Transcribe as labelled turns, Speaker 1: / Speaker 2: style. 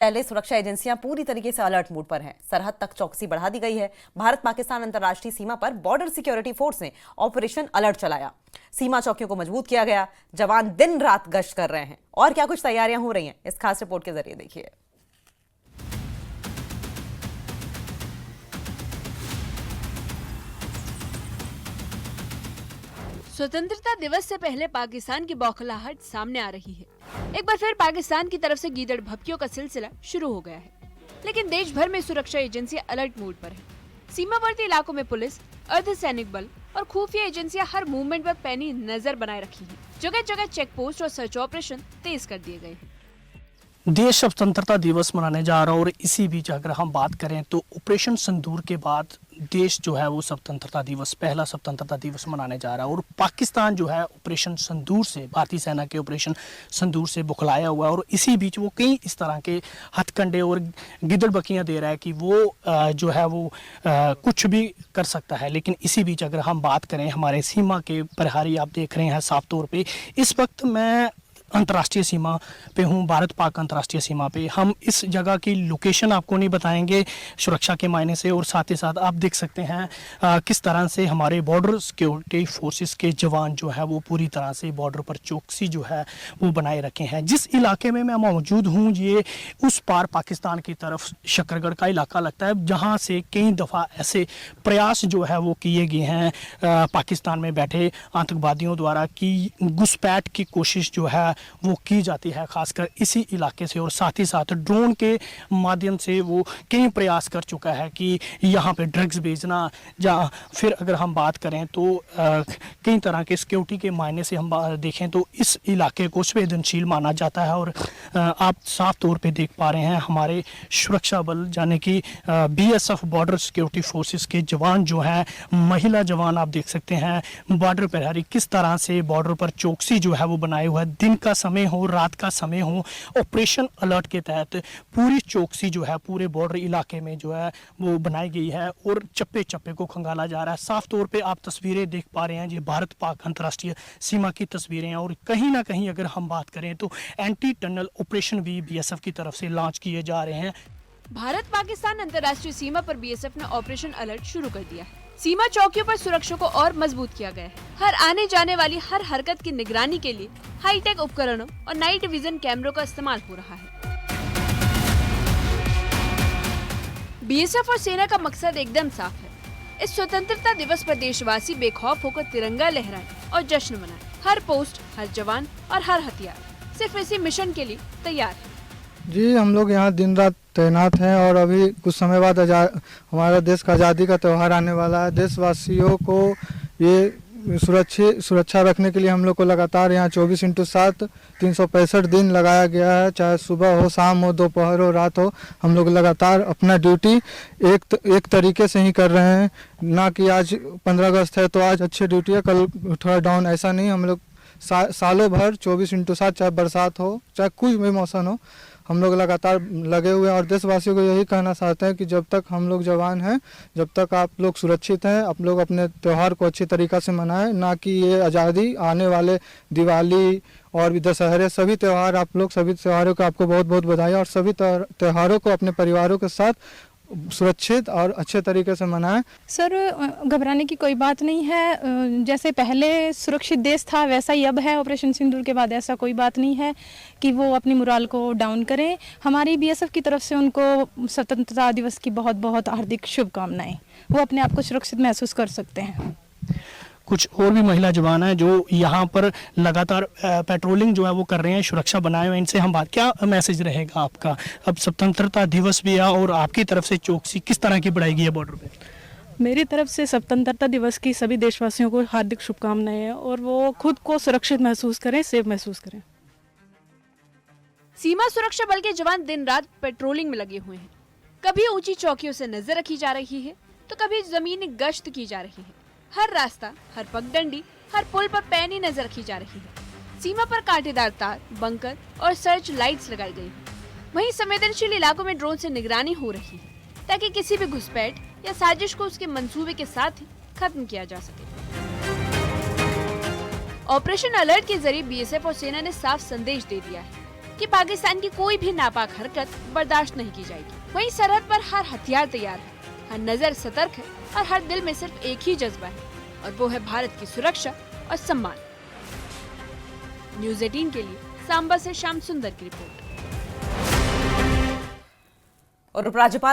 Speaker 1: पहले सुरक्षा एजेंसियां पूरी तरीके से अलर्ट मोड पर हैं। सरहद तक चौकसी बढ़ा दी गई है। भारत पाकिस्तान अंतर्राष्ट्रीय सीमा पर बॉर्डर सिक्योरिटी फोर्स ने ऑपरेशन अलर्ट चलाया। सीमा चौकियों को मजबूत किया गया। जवान दिन रात गश्त कर रहे हैं। और क्या कुछ तैयारियां हो रही हैं, इस खास रिपोर्ट के जरिए देखिए।
Speaker 2: स्वतंत्रता दिवस से पहले पाकिस्तान की बौखलाहट सामने आ रही है। एक बार फिर पाकिस्तान की तरफ से गीदड़ भभकियों का सिलसिला शुरू हो गया है, लेकिन देश भर में सुरक्षा एजेंसियां अलर्ट मोड पर है। सीमावर्ती इलाकों में पुलिस, अर्धसैनिक बल और खुफिया एजेंसियां हर मूवमेंट पर पैनी नजर बनाए रखी हैं। जगह जगह चेक पोस्ट और सर्च ऑपरेशन तेज कर दिए गए हैं।
Speaker 3: देश स्वतंत्रता दिवस मनाने जा रहा है और इसी बीच अगर हम बात करें तो ऑपरेशन सिंदूर के बाद देश जो है वो स्वतंत्रता दिवस, पहला स्वतंत्रता दिवस मनाने जा रहा है। और पाकिस्तान जो है ऑपरेशन सिंदूर से, भारतीय सेना के ऑपरेशन सिंदूर से बुखलाया हुआ है। और इसी बीच वो कई इस तरह के हथकंडे और गिदड़बकियां दे रहा है कि वो जो है वो कुछ भी कर सकता है। लेकिन इसी बीच अगर हम बात करें, हमारे सीमा के प्रहरी आप देख रहे हैं साफ तौर पर। इस वक्त मैं अंतर्राष्ट्रीय सीमा पे हूँ, भारत पाक अंतर्राष्ट्रीय सीमा पे। हम इस जगह की लोकेशन आपको नहीं बताएंगे सुरक्षा के मायने से, और साथ ही साथ आप देख सकते हैं किस तरह से हमारे बॉर्डर सिक्योरिटी फोर्सेस के जवान जो है वो पूरी तरह से बॉर्डर पर चौकसी जो है वो बनाए रखे हैं। जिस इलाके में मैं मौजूद हूँ, ये उस पार पाकिस्तान की तरफ शकरगढ़ का इलाका लगता है, जहाँ से कई दफ़ा ऐसे प्रयास जो है वो किए गए हैं पाकिस्तान में बैठे आतंकवादियों द्वारा कि घुसपैठ की कोशिश जो है वो की जाती है, खासकर इसी इलाके से। और साथ ही साथ ड्रोन के माध्यम से वो कई प्रयास कर चुका है कि यहाँ पे ड्रग्स बेचना, जहाँ फिर अगर हम बात करें तो कई तरह के सिक्योरिटी के मायने से हम देखें तो इस इलाके को संवेदनशील माना जाता है। और आप साफ तौर पे देख पा रहे हैं हमारे सुरक्षा बल यानी कि BSF बॉर्डर सिक्योरिटी फोर्सेस के जवान जो हैं, महिला जवान आप देख सकते हैं, बॉर्डर प्रहरी किस तरह से बॉर्डर पर चौकसी जो है वो बनाए हुआ है। दिन का समय हो, रात का समय हो, ऑपरेशन अलर्ट के तहत पूरी चौकसी जो है पूरे बॉर्डर इलाके में जो है वो बनाई गई है और चप्पे चप्पे को खंगाला जा रहा है। साफ तौर पे आप तस्वीरें देख पा रहे हैं, ये भारत पाक अंतर्राष्ट्रीय सीमा की तस्वीरें हैं। और कहीं ना कहीं अगर हम बात करें तो एंटी टनल ऑपरेशन भी BSF की तरफ से लॉन्च किए जा रहे हैं।
Speaker 2: भारत पाकिस्तान अंतर्राष्ट्रीय सीमा पर BSF ने ऑपरेशन अलर्ट शुरू कर दिया है। सीमा चौकियों पर सुरक्षा को और मजबूत किया गया है। हर आने जाने वाली हर हरकत की निगरानी के लिए हाईटेक उपकरणों और नाइट विजन कैमरों का इस्तेमाल हो रहा है। BSF और सेना का मकसद एकदम साफ है। इस स्वतंत्रता दिवस पर देशवासी बेखौफ होकर तिरंगा लहराएं और जश्न मनाएं। हर पोस्ट, हर जवान और हर हथियार सिर्फ इसी मिशन के लिए तैयार है।
Speaker 4: जी, हम लोग यहाँ दिन रात तैनात हैं और अभी कुछ समय बाद हमारा देश का आज़ादी का त्यौहार आने वाला है। देशवासियों को ये सुरक्षा रखने के लिए हम लोग को लगातार यहाँ 24/7 365 दिन लगाया गया है। चाहे सुबह हो, शाम हो, दोपहर हो, रात हो, हम लोग लगातार अपना ड्यूटी एक तरीके से ही कर रहे हैं। ना कि आज 15 अगस्त है तो आज अच्छी ड्यूटी है, कल थोड़ा डाउन, ऐसा नहीं। हम लोग सालों भर 24/7, चाहे बरसात हो, चाहे कोई भी मौसम हो, हम लोग लगातार लगे हुए हैं। और देशवासियों को यही कहना चाहते हैं कि जब तक हम लोग जवान हैं, जब तक आप लोग सुरक्षित हैं, आप लोग अपने त्यौहार को अच्छी तरीक़ा से मनाएं। ना कि ये आज़ादी आने वाले दिवाली और भी दशहरे, सभी त्यौहार आप लोग, सभी त्योहारों को आपको बहुत बहुत बधाई। और सभी त्योहारों को अपने परिवारों के साथ सुरक्षित और अच्छे तरीके से मनाएं।
Speaker 5: सर, घबराने की कोई बात नहीं है। जैसे पहले सुरक्षित देश था वैसा ही अब है। ऑपरेशन सिंदूर के बाद ऐसा कोई बात नहीं है कि वो अपनी मोराल को डाउन करें। हमारी BSF की तरफ से उनको स्वतंत्रता दिवस की बहुत बहुत हार्दिक शुभकामनाएं। वो अपने आप को सुरक्षित महसूस कर सकते हैं।
Speaker 3: कुछ और भी महिला जवान हैं जो यहाँ पर लगातार पेट्रोलिंग जो है वो कर रहे हैं, सुरक्षा बनाए हुए। इनसे हम बात, क्या मैसेज रहेगा आपका? अब स्वतंत्रता दिवस भी है और आपकी तरफ से चौकसी किस तरह की बढ़ाई गई है बॉर्डर पे?
Speaker 5: मेरी तरफ से स्वतंत्रता दिवस की सभी देशवासियों को हार्दिक शुभकामनाएं हैं और वो खुद को सुरक्षित महसूस करें, सेफ महसूस करें।
Speaker 2: सीमा सुरक्षा बल के जवान दिन रात पेट्रोलिंग में लगे हुए हैं। कभी ऊंची चौकियों से नजर रखी जा रही है तो कभी जमीनी गश्त की जा रही है। हर रास्ता, हर पगडंडी, हर पुल पर पैनी नजर रखी जा रही है। सीमा पर कांटेदार तार, बंकर और सर्च लाइट्स लगाई गई हैं। वहीं संवेदनशील इलाकों में ड्रोन से निगरानी हो रही है ताकि किसी भी घुसपैठ या साजिश को उसके मंसूबे के साथ ही खत्म किया जा सके। ऑपरेशन अलर्ट के जरिए BSF और सेना ने साफ संदेश दे दिया है कि पाकिस्तान की कोई भी नापाक हरकत बर्दाश्त नहीं की जाएगी। वहीं सरहद पर हर हथियार तैयार है, हर नजर सतर्क है और हर दिल में सिर्फ एक ही जज्बा है और वो है भारत की सुरक्षा और सम्मान। न्यूज़ 18 के लिए सांबा से श्याम सुंदर की रिपोर्ट।
Speaker 1: और उपराज्यपाल